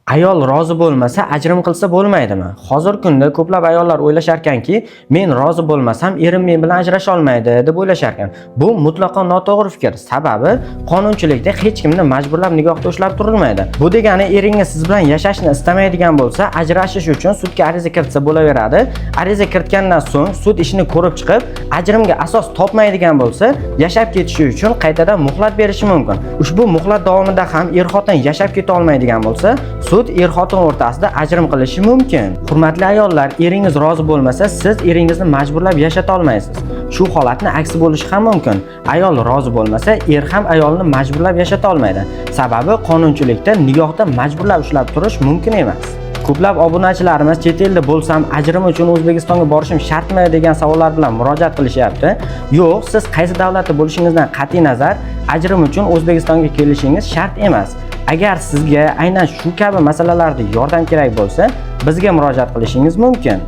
Ayol rozi bo'lmasa ajrim qilsa bo'lmaydimi? Hozir kunda ko'plab ayollar o'ylashar ekanki, men rozi bo'lmasam erim men bilan ajrasha olmaydi deb o'ylashar ekan. Bu mutlaqo noto'g'ri fikr. Sababi qonunchilikda hech kimni majburlab nikohda ushlab turilmaydi. Bu degani eringiz siz bilan yashashni istamaydigan bo'lsa, ajrashish uchun sudga ariza kiritsa bo'laveradi. Ariza kiritgandan so'ng sud ishini ko'rib chiqib, ajrimga asos topmaydigan bo'lsa, yashab ketishi uchun qaytadan muhlat berishi mumkin. Ushbu muhlat davomida ham er-xotin yashab keta olmaydigan bo'lsa, sud er-xotin o'rtasida ajrim qilishi mumkin. Hurmatli ayollar, eringiz rozi bo'lmasa, siz eringizni majburlab yashata olmaysiz. Shu holatni aksi bo'lishi ham mumkin. Ayol rozi bo'lmasa, er ham ayolni majburlab yashata olmaydi. Sababi qonunchilikda nikohda majburlab ushlab turish mumkin emas. Ko'plab obunachilarimiz chet elda bo'lsam, ajrim uchun O'zbekistonga borishim shartmi degan savollar bilan murojaat qilishyapti. Yo'q, siz qaysi davlatda bo'lishingizdan qat'iy nazar, ajrim uchun O'zbekistonga kelishingiz shart emas. Agar sizga aynan shu kabi masalalarda yordam kerak bo'lsa, bizga murojaat qilishingiz mumkin.